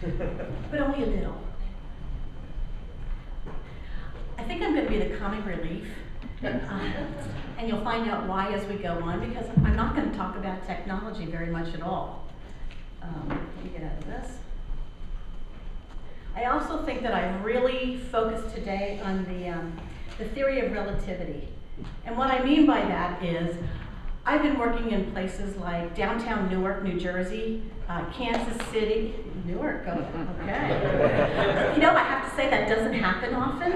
but only a little. I think I'm going to be the comic relief, and you'll find out why as we go on, because I'm not going to talk about technology very much at all. Let me get out of this. I also think that I've really focused today on the theory of relativity. And what I mean by that is, I've been working in places like downtown Newark, New Jersey, Kansas City, Newark, okay. You know, I have to say that doesn't happen often.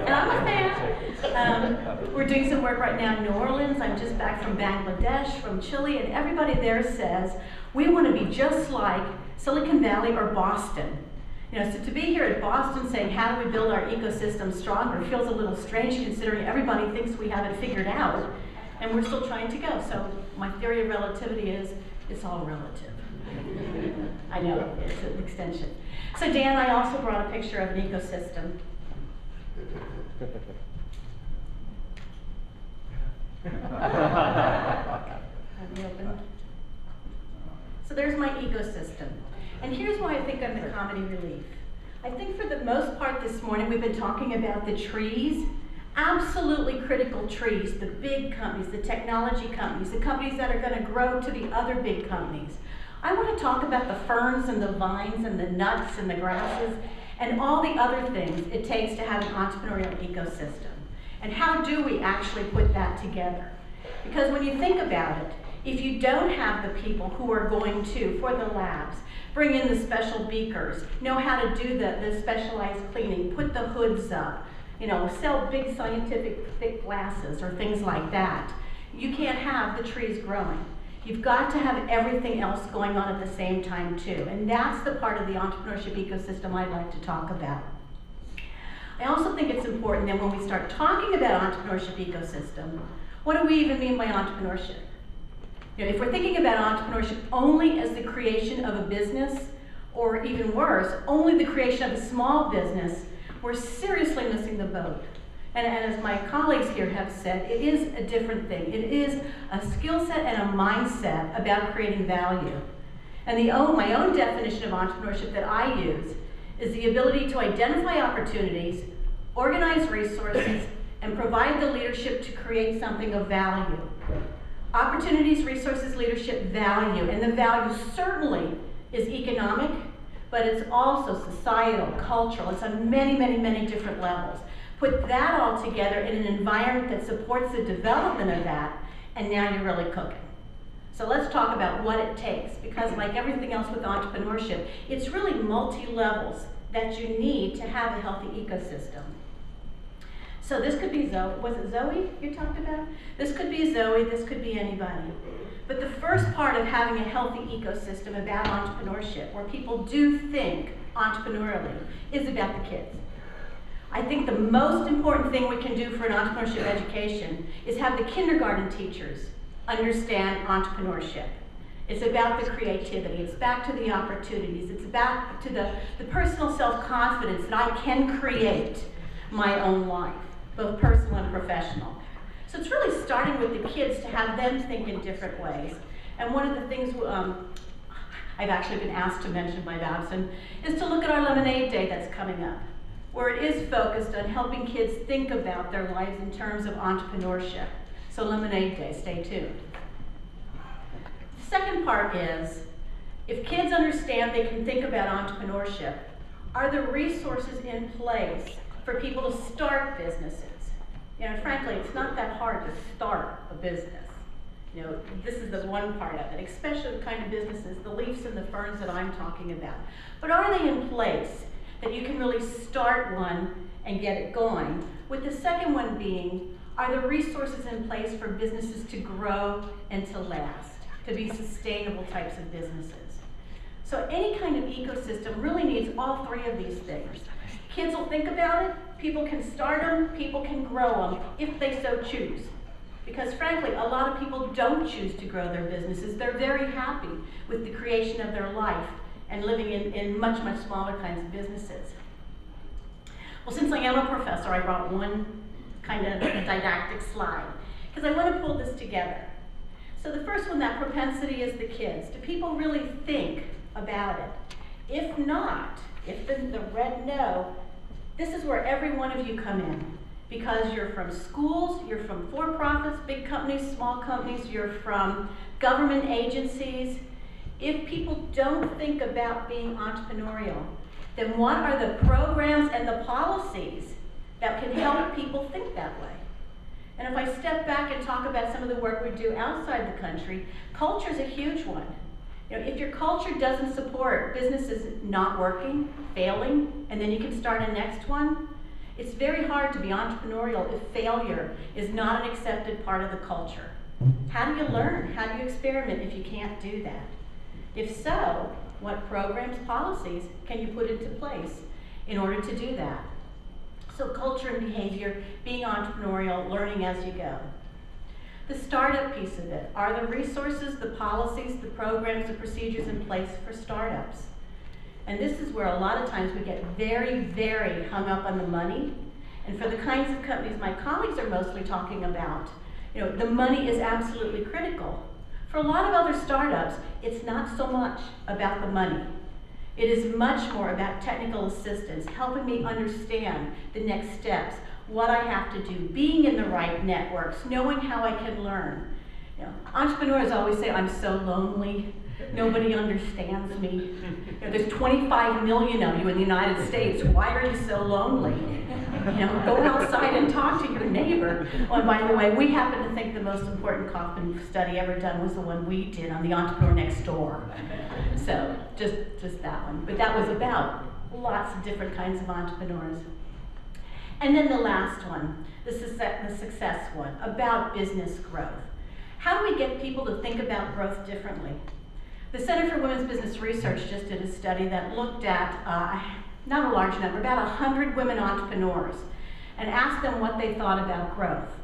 And I'm a fan. We're doing some work right now in New Orleans. I'm just back from Bangladesh, from Chile, and everybody there says, we want to be just like Silicon Valley or Boston. You know, so to be here at Boston saying, how do we build our ecosystem stronger, feels a little strange considering everybody thinks we have it figured out, and we're still trying to go. So my theory of relativity is, it's all relative. I know, it's an extension. So Dan, I also brought a picture of an ecosystem. Have you opened? So there's my ecosystem. And here's why I think I'm the comedy relief. I think for the most part this morning we've been talking about the trees, absolutely critical trees, the big companies, the technology companies, the companies that are going to grow to the other big companies. I want to talk about the ferns and the vines and the nuts and the grasses and all the other things it takes to have an entrepreneurial ecosystem. And how do we actually put that together? Because when you think about it, if you don't have the people who are going to, for the labs, bring in the special beakers, know how to do the specialized cleaning, put the hoods up, you know, sell big scientific thick glasses or things like that, you can't have the trees growing. You've got to have everything else going on at the same time too. And that's the part of the entrepreneurship ecosystem I'd like to talk about. I also think it's important that when we start talking about entrepreneurship ecosystem, what do we even mean by entrepreneurship? You know, if we're thinking about entrepreneurship only as the creation of a business, or even worse, only the creation of a small business, we're seriously missing the boat. And as my colleagues here have said, it is a different thing. It is a skill set and a mindset about creating value. And my own definition of entrepreneurship that I use is the ability to identify opportunities, organize resources, and provide the leadership to create something of value. Opportunities, resources, leadership, value. And the value certainly is economic, but it's also societal, cultural. It's on many, many, many different levels. Put that all together in an environment that supports the development of that, and now you're really cooking. So let's talk about what it takes, because like everything else with entrepreneurship, it's really multi-levels that you need to have a healthy ecosystem. So this could be Zoe. Was it Zoe you talked about? This could be Zoe, this could be anybody. But the first part of having a healthy ecosystem about entrepreneurship, where people do think entrepreneurially, is about the kids. I think the most important thing we can do for an entrepreneurship education is have the kindergarten teachers understand entrepreneurship. It's about the creativity, it's back to the opportunities, it's back to the personal self-confidence that I can create my own life, both personal and professional. So it's really starting with the kids to have them think in different ways. And one of the things I've actually been asked to mention by Babson is to look at our Lemonade Day that's coming up, where it is focused on helping kids think about their lives in terms of entrepreneurship. So Lemonade Day, stay tuned. The second part is, if kids understand they can think about entrepreneurship, are the resources in place for people to start businesses? You know, frankly, it's not that hard to start a business. You know, this is the one part of it, especially the kind of businesses, the leaves and the ferns that I'm talking about. But are they in place that you can really start one and get it going? With the second one being, are the resources in place for businesses to grow and to last, to be sustainable types of businesses? So any kind of ecosystem really needs all three of these things. Kids will think about it, people can start them, people can grow them, if they so choose. Because frankly, a lot of people don't choose to grow their businesses. They're very happy with the creation of their life and living in much, much smaller kinds of businesses. Well, since I am a professor, I brought one kind of didactic slide, because I want to pull this together. So the first one, that propensity, is the kids. Do people really think about it? If not, if the red no, this is where every one of you come in. Because you're from schools, you're from for-profits, big companies, small companies, you're from government agencies. If people don't think about being entrepreneurial, then what are the programs and the policies that can help people think that way? And if I step back and talk about some of the work we do outside the country, culture is a huge one. You know, if your culture doesn't support businesses not working, failing, and then you can start a next one, it's very hard to be entrepreneurial if failure is not an accepted part of the culture. How do you learn? How do you experiment if you can't do that? If so, what programs, policies can you put into place in order to do that? So culture and behavior, being entrepreneurial, learning as you go. The startup piece of it. Are the resources, the policies, the programs, the procedures in place for startups? And this is where a lot of times we get very, very hung up on the money. And for the kinds of companies my colleagues are mostly talking about, you know, the money is absolutely critical. For a lot of other startups, it's not so much about the money. It is much more about technical assistance, helping me understand the next steps, what I have to do, being in the right networks, knowing how I can learn. You know, entrepreneurs always say, I'm so lonely. Nobody understands me. You know, there's 25 million of you in the United States. Why are you so lonely? You know, go outside and talk to your neighbor. Oh, and by the way, we happen to think the most important Kaufman study ever done was the one we did on the entrepreneur next door. So just that one. But that was about lots of different kinds of entrepreneurs. And then the last one, the success one, about business growth. How do we get people to think about growth differently? The Center for Women's Business Research just did a study that looked at, not a large number, about 100 women entrepreneurs, and asked them what they thought about growth.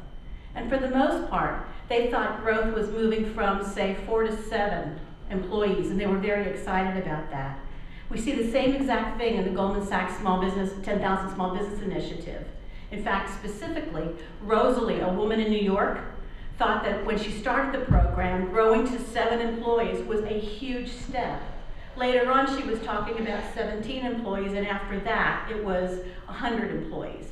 And for the most part, they thought growth was moving from, say, 4 to 7 employees, and they were very excited about that. We see the same exact thing in the Goldman Sachs 10,000 Small Business Initiative. In fact, specifically, Rosalie, a woman in New York, thought that when she started the program, growing to 7 employees was a huge step. Later on, she was talking about 17 employees, and after that, it was 100 employees.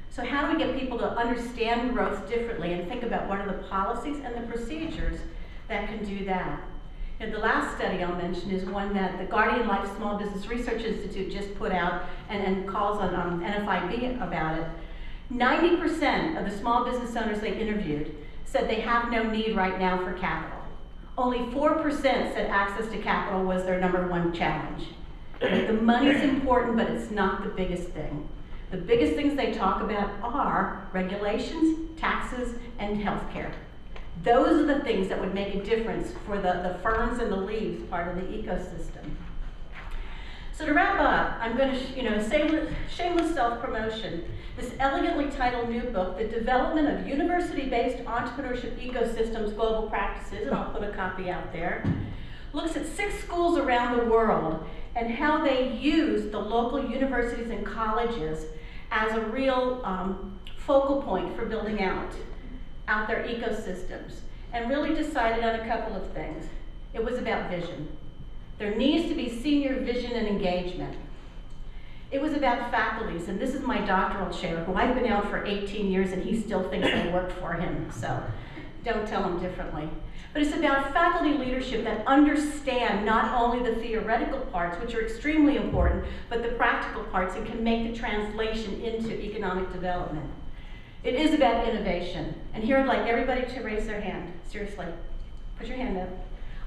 So how do we get people to understand growth differently and think about what are the policies and the procedures that can do that? And the last study I'll mention is one that the Guardian Life Small Business Research Institute just put out and calls on NFIB about it. 90% of the small business owners they interviewed said they have no need right now for capital. Only 4% said access to capital was their #1 challenge. The money's important, but it's not the biggest thing. The biggest things they talk about are regulations, taxes, and healthcare. Those are the things that would make a difference for the ferns and the leaves part of the ecosystem. So to wrap up, I'm going to, shameless self-promotion. This elegantly titled new book, The Development of University-Based Entrepreneurship Ecosystems Global Practices, and I'll put a copy out there, looks at 6 schools around the world and how they use the local universities and colleges as a real focal point for building out their ecosystems, and really decided on a couple of things. It was about vision. There needs to be senior vision and engagement. It was about faculties, and this is my doctoral chair, who I've been out for 18 years and he still thinks I worked for him, so don't tell him differently. But it's about faculty leadership that understand not only the theoretical parts, which are extremely important, but the practical parts and can make the translation into economic development. It is about innovation. And here I'd like everybody to raise their hand. Seriously, put your hand up.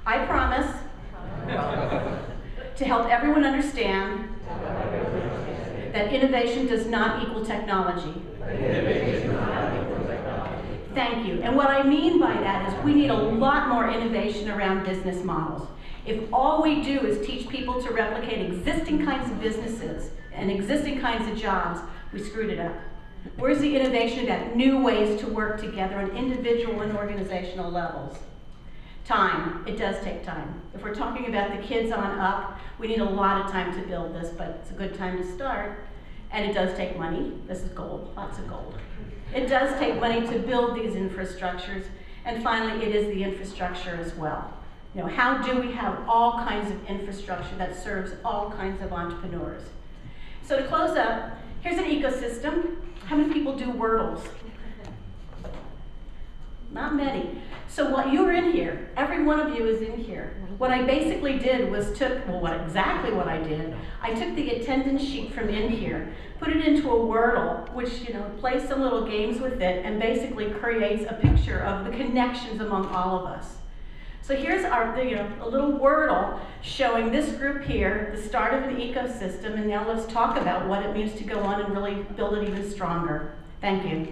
I promise to help everyone understand that innovation does not equal technology. Thank you. And what I mean by that is we need a lot more innovation around business models. If all we do is teach people to replicate existing kinds of businesses and existing kinds of jobs, we screwed it up. Where's the innovation about new ways to work together on individual and organizational levels? Time. It does take time. If we're talking about the kids on up, we need a lot of time to build this, but it's a good time to start. And it does take money. This is gold, lots of gold. It does take money to build these infrastructures. And finally, it is the infrastructure as well. You know, how do we have all kinds of infrastructure that serves all kinds of entrepreneurs? So to close up, here's an ecosystem. How many people do Wordles? Not many. So what you're in here, every one of you is in here. What I basically did was exactly what I did. I took the attendance sheet from in here, put it into a Wordle, which, you know, plays some little games with it, and basically creates a picture of the connections among all of us. So here's our, a little Wordle showing this group here, the start of an ecosystem, and now let's talk about what it means to go on and really build it even stronger. Thank you.